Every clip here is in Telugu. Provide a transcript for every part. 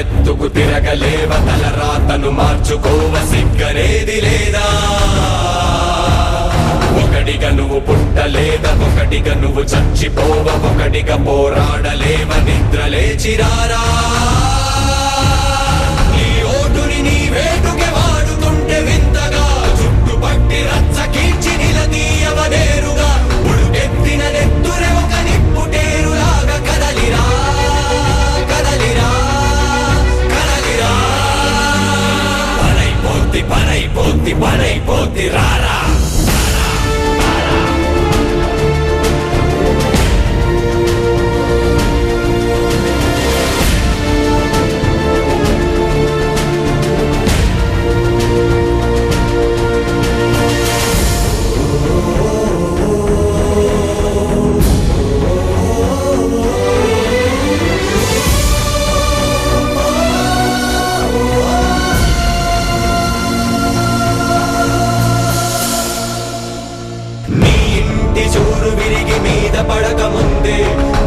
ఎత్తుకు తిరగలేవ, తలరాతను మార్చుకోవ, సిగ్గనేది లేదా? ఒకటిగా నువ్వు పుట్టలేద, ఒకటిగా నువ్వు చచ్చిపోవ, ఒకటిగా పోరాడలేవ, నిద్ర లేచిరారా. నీ ఓటుని నీ వేటుకే వాడుతుంటే వింతగా, చుట్టుపట్టి రచ్చ కీర్చి నిలదీయవ నేరుగా. ఉడుకెత్తిన నెత్తురే ఒక నిప్పుటేరులాగా కదలిరా, కదలిరా, కదలిరా. పనైపోద్ది పనైపోద్ది పనైపోద్ది రారా. పడక ముందే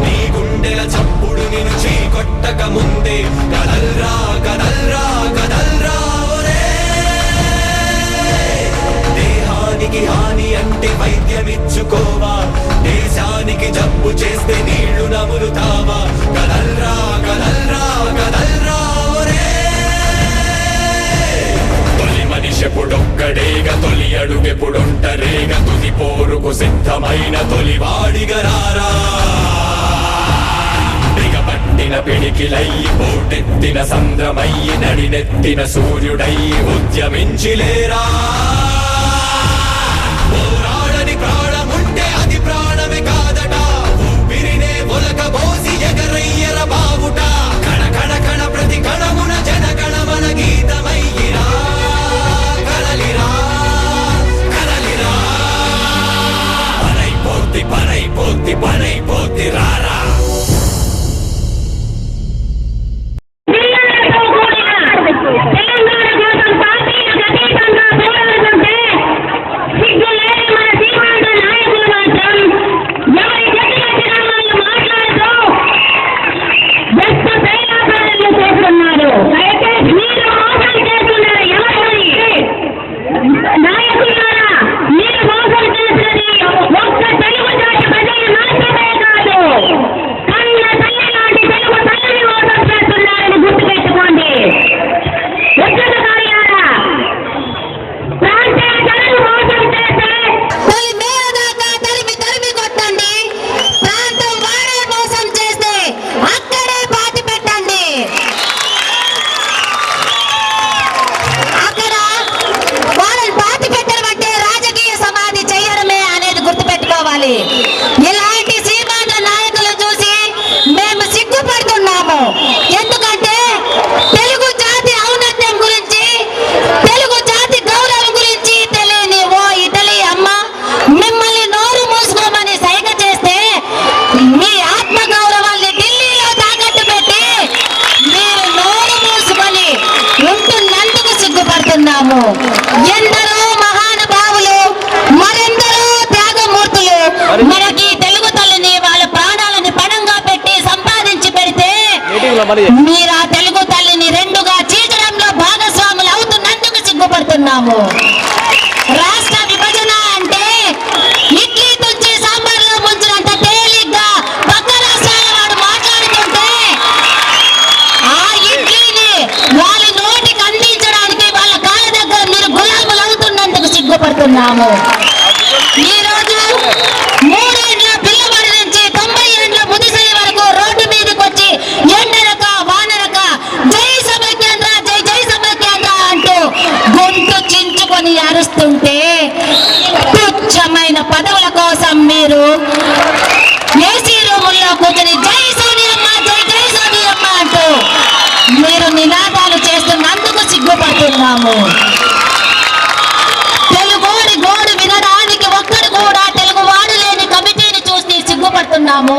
నీ గుండెల చప్పుడు నిన్ను చీకొట్టక ముందే కదల్రా కదల్రా కదల్రా. దేహానికి హాని అంటే వైద్యమిచ్చుకోవా, దేశానికి జబ్బు చేస్తే నీళ్లు నములుతావా. కదల్రా కదల్రా కదల్రా. తొలి మనిషెప్పుడొక్కడేగా, తొలి అడుగెప్పుడొంటరేగా, తుది పోరుకు సిద్ధమైన తొలివాడిగా రారా. బిగపట్టిన పిడికిలయ్యి, పోటెత్తిన సంద్రమయ్యి, నడినెత్తిన సూర్యుడయ్యి ఉద్యమించిలేరా. పోరాడని ప్రాణముంటే అది ప్రాణమే కాదట, ఊపిరినే ఒలకబోసి ఎగరయ్యర బావుట. కణ కణ కణ ప్రతి కణమున జనగణమన గీతమయ్యిరా. కదలిరా కదలిరా. పనైపోద్ది పనైపోద్ది పనైపోద్ది రారా. ఇలాంటి సీమాంధ్ర నాయకులు చూసి మేము సిగ్గుపడుతున్నాము. ఎందుకంటే తెలుగు జాతి ఔన్నత్యం గురించి, తెలుగు జాతి గౌరవం గురించి తెలియని ఓ ఇటలీ అమ్మ మిమ్మల్ని నోరు మూసుకోమని సైగ చేస్తే మీ ఆత్మ గౌరవాన్ని ఢిల్లీలో తాకట్టు పెట్టి మీరు నోరు మూసుకొని ఉంటున్నందుకు సిగ్గుపడుతున్నాము. ఎందరో మహానుభావులు, మరెందరో త్యాగమూర్తులు మనకి తెలుగు తల్లిని వాళ్ళ ప్రాణాలని పణంగా పెట్టి సంపాదించి పెడితే మీరు ఆ తెలుగు తల్లిని రెండుగా చీల్చడంలో భాగస్వాములు అవుతున్నందుకు సిగ్గుపడుతున్నాము. రాష్ట్ర విభజన అంటే ఇడ్లీ తుంచి సాంబార్లో ముంచినంత తేలిగ్గా పక్క రాష్ట్రాల వాడు మాట్లాడుతుంటే ఆ ఇడ్లీని వాళ్ళ నోటికి అందించడానికి వాళ్ళ కాళ్ళ దగ్గర మీరు గులాములు అవుతున్నందుకు సిగ్గుపడుతున్నాము. ఈ రోజు 3 ఏళ్ల పిల్లవాడి నుంచి 90 ఏళ్ల ముదిసరి వరకు రోడ్డు మీదకి వచ్చి ఎండనక వాననక జై సమైక్యాంధ్ర జై జై సమైక్యాంధ్ర అంటూ గొంతు చించుకొని అరుస్తుంటే తుచ్చమైన పదవుల కోసం మీరు ఏసీ రూముల్లో కూర్చొని జై సోనియమ్మ జై జై సోనియమ్మ అంటూ మీరు నినాదాలు చేస్తున్నందుకు సిగ్గుపడుతున్నాము. తెలుగోడి గోడు వినడానికి ఒక్కడు కూడా తెలుగువాడు లేని కమిటీని చూసి సిగ్గుపడుతున్నాము.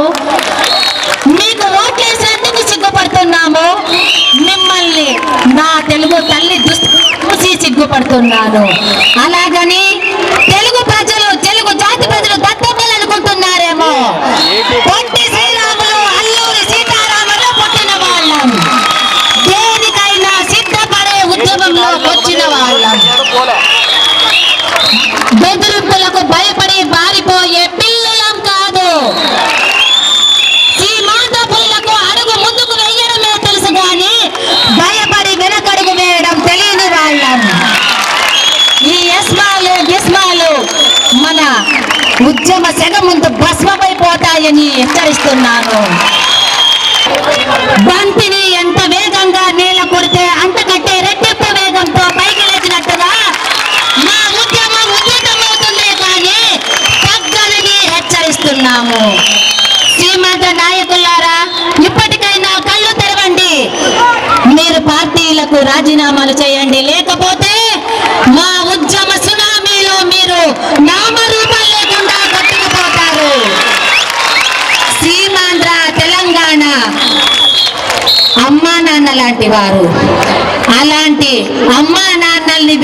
మీకు ఓట్లేసేందుకు సిగ్గుపడుతున్నాము. మిమ్మల్ని నా తెలుగు తల్లి చూసి సిగ్గుపడుతున్నాను. అలాగని తెలుగు ప్రజలు, తెలుగు జాతి ప్రజలు దత్తమ్మలు అనుకుంటున్నారేమో. పొట్టి శ్రీరాములు, అల్లూరి సీతారాములు పుట్టిన వాళ్ళం. ఉద్యమ సెగ ముందు భస్మమైపోతాయని హెచ్చరిస్తున్నాను. బంతిని ఎంత వేగంగా నేల కొడితే అంతకంటే రెట్టింపు వేగంతో పైకి లేచినట్టుగా మా ఉద్యమం ఉద్యమవుతుందే కానీ తగ్గదని హెచ్చరిస్తున్నాము. శ్రీమంత నాయకులారా, ఇప్పటికైనా కళ్ళు తెరవండి. మీరు పార్టీలకు రాజీనామాలు చేయండి, లేకపోతే మా ఉద్యమ సునామీలో మీరు నామరూపం లేకుండా కొట్టుకుపోతారు. సీమాంధ్ర తెలంగాణ అమ్మా నాన్న లాంటి వారు. అలాంటి అమ్మా నాన్నల్ని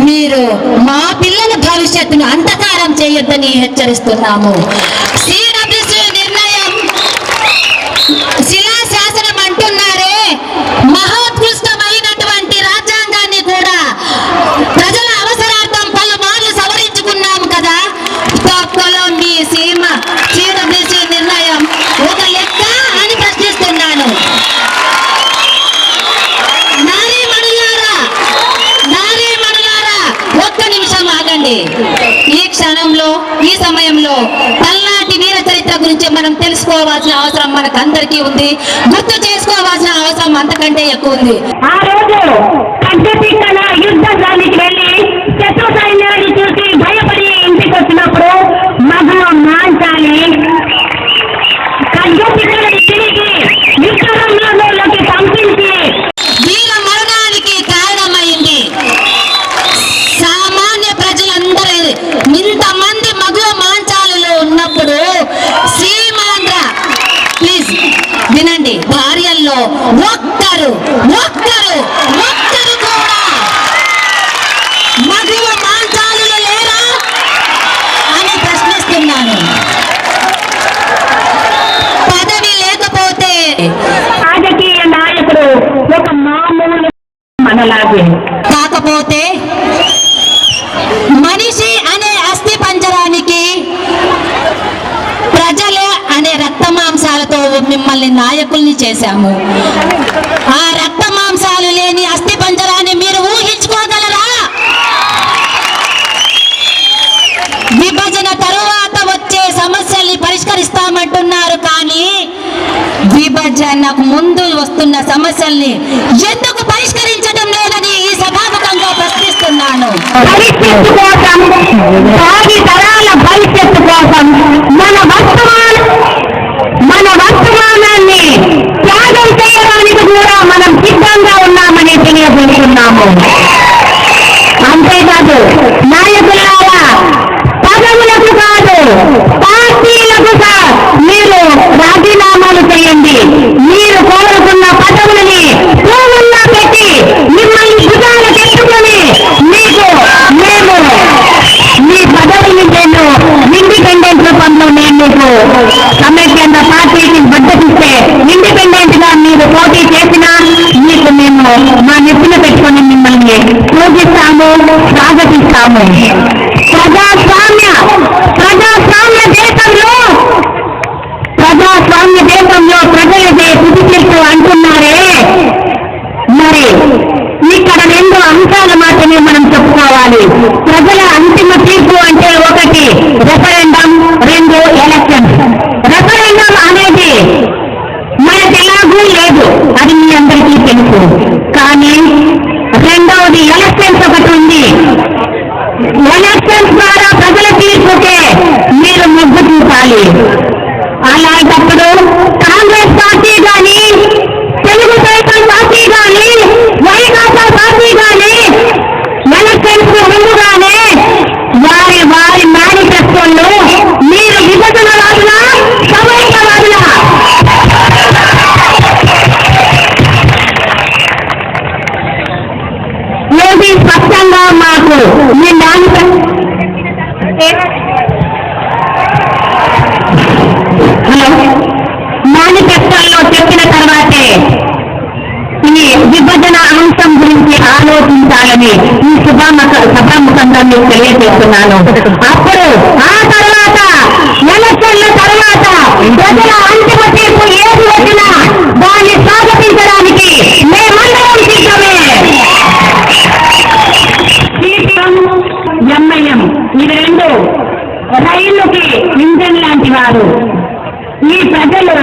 మీరు మా పిల్లల భవిష్యత్తును అంధకారం చేయొద్దని హెచ్చరిస్తున్నాము. సిడబ్ల్యూసీ నిర్ణయం శిలాశాసనం అంటున్నారే, మహోత్కృష్టమైనటువంటి రాజ్యాంగాన్ని కూడా ప్రజల అవసరార్థం పలుమార్లు సవరించుకున్నాము కదా. తొక్కలో మీ సిడబ్ల్యూసీ నిర్ణయం ఒక లెక్క అని ప్రశ్నిస్తున్నాను. నారీమణులారా, ఒక్క నిమిషం ఆగండి. ఈ క్షణంలో, ఈ సమయంలో పల్నాటి వీర చరిత్ర గురించి మనం తెలుసుకోవాల్సిన అవసరం మనకందరికీ ఉంది. గుర్తు చేసుకోవాల్సిన అవసరం అంతకంటే ఎక్కువ ఉంది. ఆ రోజు కడ్డపిక్కల యుద్ధానికి వెళ్ళి శత్రు సైన్యాన్ని చూసి భయపడి ఇంటికి వచ్చినప్పుడు మగ మాంచాలి కడ్డపిక్కలని తిరిగి యుద్ధరంగంలోకి పంపించి వీర మరణానికి కారణమైంది. సామాన్య ప్రజలందరూ ఇంతమంది మగువ మాంచాలలో ఉన్నప్పుడు సీమాంధ్ర, ప్లీజ్ వినండి, భార్యల్లో ఒక్కరు కూడా మగువ మాంచాలులు లేరా అని ప్రశ్నిస్తున్నాను. పదవి లేకపోతే రాజకీయ నాయకుడు ఒక మామూలు మనలాగే, కాకపోతే మనిషి అనే అస్థి పంజరానికి ప్రజలే అనే రక్త మాంసాలతో మిమ్మల్ని నాయకుల్ని చేశాము. ఆ రక్త మాంసాలు లేని అస్థి పంజరాన్ని మీరు ఊహించుకోగలరా? విభజన తరువాత వచ్చే సమస్యల్ని పరిష్కరిస్తామంటున్నారు, కానీ విభజనకు ముందు వస్తున్న సమస్యల్ని ఎందుకు పరిష్కరించడం లేదని ఈ సభాముఖంగా ప్రశ్నిస్తున్నాను. భవిష్యత్తు కోసం, భావి తరాల భవిష్యత్తు కోసం మన వర్తమానాన్ని త్యాగం చేయడానికి కూడా మనం సిద్ధంగా ఉన్నామని తెలియజేస్తున్నాము. అంతేకాదు నాయకులారా, పదవులకు కాదు పార్టీలకు మీరు రాజీనామాలు చేయండి. మీరు కోరుకున్న పదవులని పూర్వంగా పెట్టి మిమ్మల్ని భుజాలు పెట్టుకొని మేము మీ పదవుల్ని నేను ఇండిపెండెంట్ రూపంలో నేను మీకు సమైక్యంగా పార్టీకి మద్దతిస్తే ఇండిపెండెంట్ గా మీరు పోటీ చేసినా మీకు మేము మా నెత్తిన పెట్టుకొని మిమ్మల్ని పూజిస్తాము, స్వాగతిస్తాము. ప్రజాస్వామ్య దేశంలో ప్రజలదే తుది తీర్పు అంటున్నారే, మరి ఇక్కడ రెండు అంశాల మాత్రమే మనం చెప్పుకోవాలి. ప్రజల అంతిమ తీర్పు అంటే ఒకటి రెఫరెండం, రెండు ఎలక్షన్స్. రెఫరెండం అనేది మనకి ఎలాగూ లేదు, అది మీ అందరికీ తెలుసు. కానీ రెండవది ఎలక్షన్స్ ఒకటి ఉంది. ఎలక్షన్స్ ద్వారా ప్రజల తీర్పుకే మీరు మొగ్గు చూపాలి. అలాంటప్పుడు కాంగ్రెస్ పార్టీ కానీ, తెలుగుదేశం పార్టీ కానీ, వైకాపా పార్టీ కానీ ఎలక్షన్స్ ముందుగానే వారి మేనిఫెస్టోల్లో మీరు విభజనవాదులా, సమైక్యవాదులా? ఏది స్పష్టంగా మాకు మీ మేనిఫెస్టోల్లో చెప్పిన తర్వాతే ఈ విభజన అంశం గురించి ఆలోచించాలని ఈ సభాముఖంగా మీకు తెలియజేస్తున్నాను. అప్పుడు ఆ తర్వాత ఎలక్షన్ల తర్వాత ప్రజల అంతిమ తీర్పు ఏది వచ్చినా దాన్ని స్వాగతించడానికి మేమందరం సిద్ధమే. ఎంఐఎం ఇది రెండు రైలుకి ఇంజన్ లాంటి వారు, ఈ ప్రజలు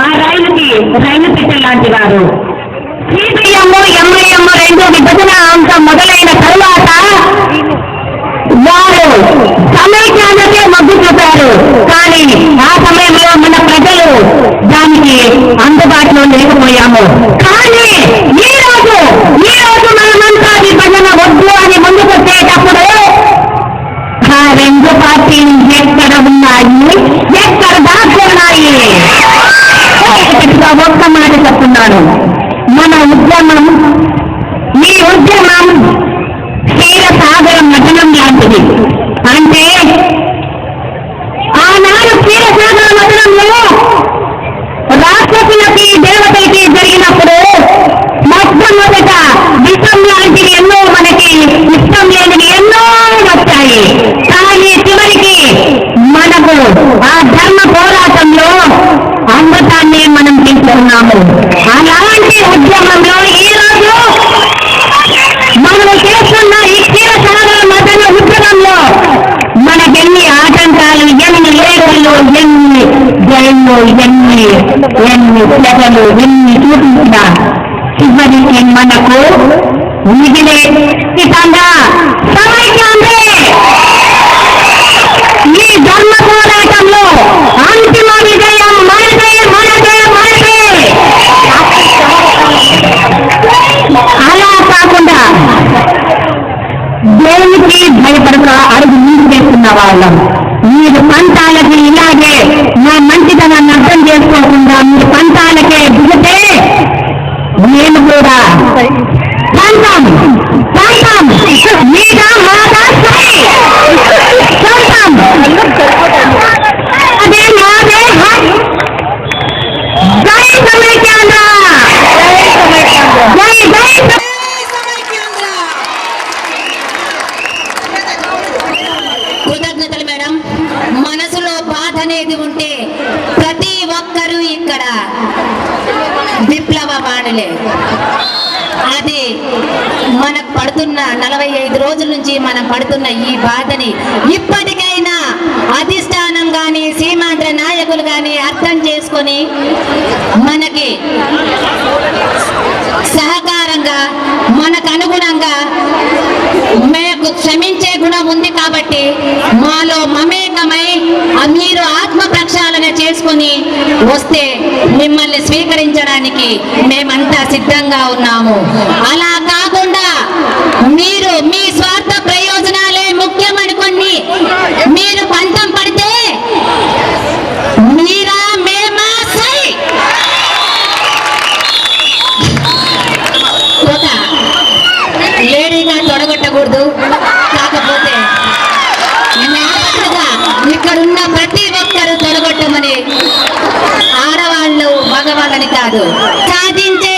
ఆ రైలుకి రైలు పెట్టె లాంటి వారు. సిపిఎం ఎంఐఎం రెండు విభజన అంశం మొదలైన తరువాత వారు సమైక్యానికే మొగ్గు చూపారు. కానీ ఆ సమయంలో మన ప్రజలు దానికి అందుబాటులో లేకపోయాము. కానీ ఈ రోజు మనమంతా విభజన వద్దు అని ముందుకు వచ్చేటప్పుడు ఆ రెండు పార్టీలు ఎక్కడ ఉన్నాయి, ఎక్కడ దాక్కున్నాయి? ఒక్క మాట చెప్తున్నాను, మన ఉద్యమం, ఈ ఉద్యమం క్షీరసాగర మథనం లాంటిది. అంటే ఆనాడు క్షీరసాగర మథనంలో రాక్షసులకి దేవతలకి జరిగినప్పుడు మొట్టమొదట విషం లాంటివి ఎన్నో, మనకి ఇష్టం లేనివి ఎన్నో వచ్చాయి. కానీ చివరికి మనకు ఆ ధర్మ పోరాటంలో అమృతాన్ని మనం తీసుకున్నాము. అలాంటి ఉద్యమంలో ఈ రోజు మనము చేస్తున్న ఈ క్షీరసాగర మథన ఉద్యమంలో మనకెన్ని ఆటంకాలు, ఎన్ని లేఖలు, ఎన్ని జైళ్ళు, ఎన్ని ప్రజలు ఎన్ని చూపించినా చివరికి మనకు మిగిలే ఖచ్చితంగా సమైక్యాంధ్రే. ఈ ధర్మ పోరాటంలో అంతిమ విజయం మనదే, మనదే, మనదే. అలా కాకుండా దేనికి భయపడక అడుగు ముందు వేస్తున్న వాళ్ళం. మీరు పంతాలకి ఇలాగే నా మంచితనాన్ని అర్థం చేసుకోకుండా మీరు పంతాలకే దిగితే నేను కూడా పంతం మీద మాదా పంతం అదే మాదే. జై సమైక్యాంధ్ర, జై జై కృతజ్ఞతలు మేడం. మనసులో బాధ అనేది ఉంటే ప్రతి ఒక్కరూ ఇక్కడ విప్లవ బాణలే. అది మనకు పడుతున్న 45 రోజుల నుంచి మనం పడుతున్న ఈ బాధని ఇప్పటికైనా అధిష్టానం కానీ సీమాంధ్ర నాయకులు కానీ అర్థం చేసుకొని మనకి సహకారంగా, మనకు అనుగుణంగా మీకు క్షమించే గుణం ఉంది కాబట్టి మాలో మమేకమై మీరు ఆత్మ ప్రక్షాళన చేసుకుని వస్తే మిమ్మల్ని స్వీకరించడానికి మేమంతా సిద్ధంగా ఉన్నాము. అలా కాకుండా మీరు మీ స్వార్థ ప్రయోజనాలే ముఖ్యమనుకోండి, మీరు పంతం పడితే మీరా మేమా సై ఒక లేడీగా తొడగొట్టకూడదు. కాకపోతే ఇక్కడున్న ప్రతి ఒక్కరూ తొడగొట్టమని, ఆడవాళ్ళు మగవాళ్ళని కాదు, సాధించే